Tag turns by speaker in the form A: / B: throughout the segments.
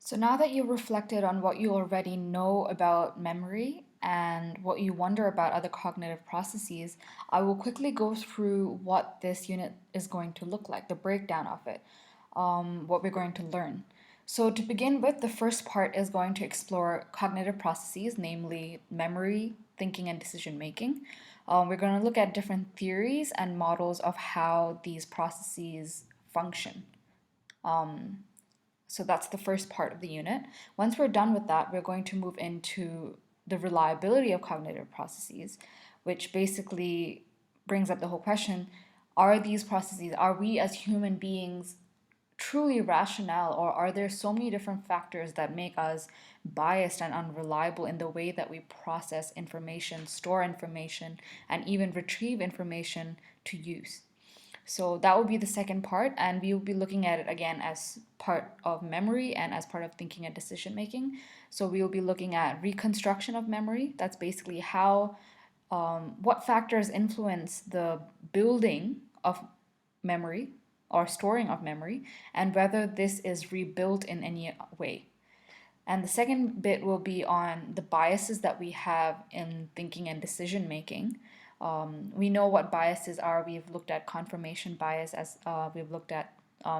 A: So now that you've reflected on what you already know about memory and what you wonder about other cognitive processes, I will quickly go through what this unit is going to look like, the breakdown of it, what we're going to learn. So to begin with, the first part is going to explore cognitive processes, namely memory, thinking, and decision making. We're going to look at different theories and models of how these processes function. So that's the first part of the unit. Once we're done with that, we're going to move into the reliability of cognitive processes, which basically brings up the whole question, are these processes, are we as human beings truly rational, or are there so many different factors that make us biased and unreliable in the way that we process information, store information, and even retrieve information to use? So that will be the second part, and we will be looking at it again as part of memory and as part of thinking and decision making. So we will be looking at reconstruction of memory. That's basically how, what factors influence the building of memory or storing of memory, and whether this is rebuilt in any way. And the second bit will be on the biases that we have in thinking and decision making. We know what biases are. We've looked at confirmation bias, as we've looked at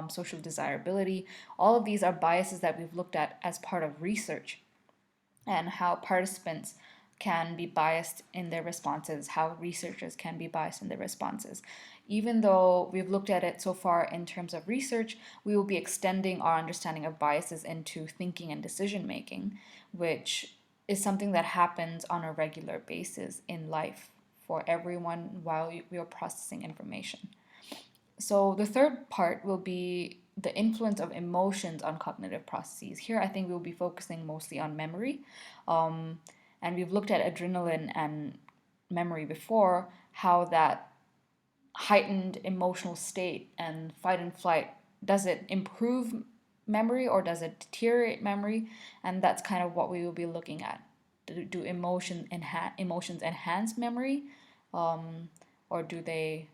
A: social desirability. All of these are biases that we've looked at as part of research, and how participants can be biased in their responses, how researchers can be biased in their responses. Even though we've looked at it so far in terms of research, we will be extending our understanding of biases into thinking and decision making, which is something that happens on a regular basis in life for everyone while we are processing information. So the third part will be the influence of emotions on cognitive processes. Here, I think we'll be focusing mostly on memory. And we've looked at adrenaline and memory before, how that heightened emotional state and fight and flight, does it improve memory or does it deteriorate memory? And that's kind of what we will be looking at. Do emotions enhance memory, or do they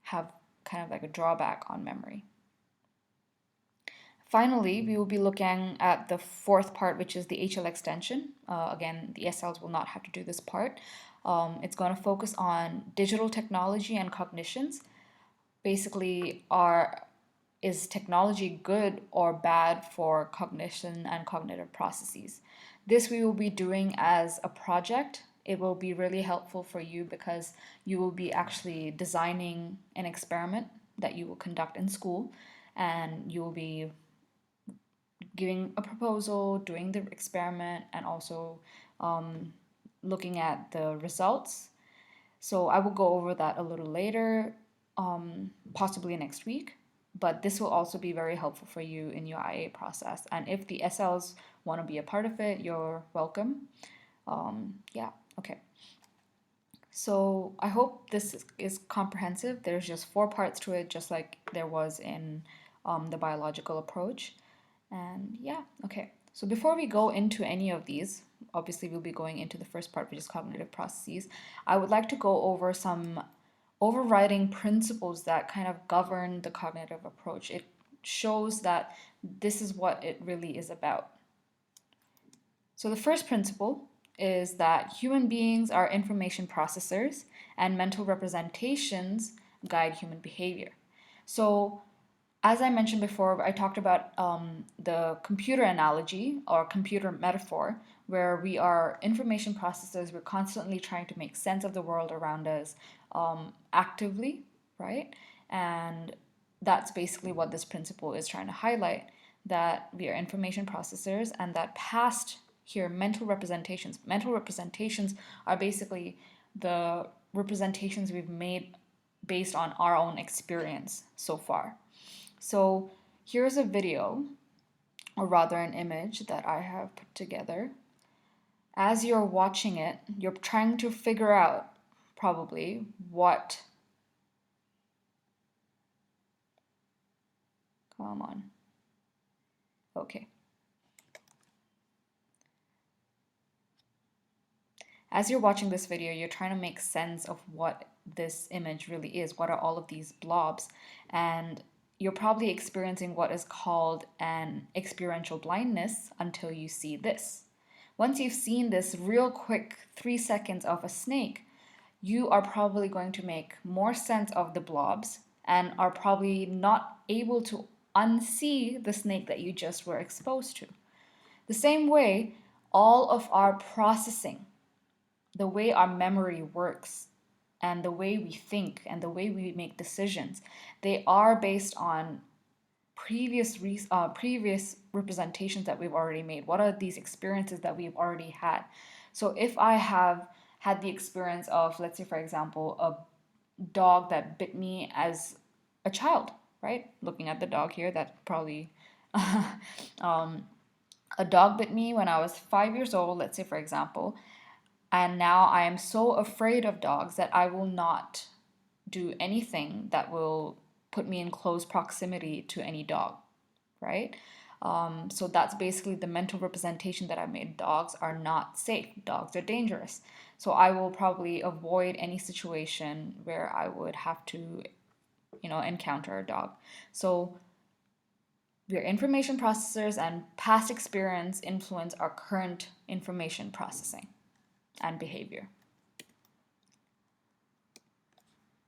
A: have kind of like a drawback on memory? Finally, we will be looking at the fourth part, which is the HL extension. Again, the SLs will not have to do this part. It's going to focus on digital technology and cognitions. Basically, is technology good or bad for cognition and cognitive processes? This we will be doing as a project. It will be really helpful for you because you will be actually designing an experiment that you will conduct in school, and you will be giving a proposal, doing the experiment, and also looking at the results. So I will go over that a little later, possibly next week. But this will also be very helpful for you in your IA process. And if the SLs want to be a part of it, you're welcome. Yeah, okay. So I hope this is comprehensive. There's just 4 parts to it, just like there was in the biological approach. And yeah, okay. So before we go into any of these, obviously we'll be going into the first part, which is cognitive processes. I would like to go over some overriding principles that kind of govern the cognitive approach. It shows that this is what it really is about. So the first principle is that human beings are information processors and mental representations guide human behavior. So as I mentioned before, I talked about the computer analogy or computer metaphor, where we are information processors. We're constantly trying to make sense of the world around us actively, right? And that's basically what this principle is trying to highlight, that we are information processors, and that past here, mental representations. Mental representations are basically the representations we've made based on our own experience so far. So here's a video, or rather an image that I have put together. As you're watching it, you're trying to figure out probably what, come on, okay. As you're watching this video, you're trying to make sense of what this image really is. What are all of these blobs? And you're probably experiencing what is called an experiential blindness until you see this. Once you've seen this real quick 3 seconds of a snake, you are probably going to make more sense of the blobs and are probably not able to unsee the snake that you just were exposed to. The same way, all of our processing, the way our memory works, and the way we think and the way we make decisions, they are based on previous representations that we've already made. What are these experiences that we've already had? So if I have had the experience of, let's say, for example, a dog that bit me as a child, right? Looking at the dog here, that probably a dog bit me when I was 5 years old, let's say, for example, and now I am so afraid of dogs that I will not do anything that will put me in close proximity to any dog, right? So that's basically the mental representation that I made. Dogs are not safe. Dogs are dangerous. So I will probably avoid any situation where I would have to, encounter a dog. So we're information processors, and past experience influence our current information processing and behavior.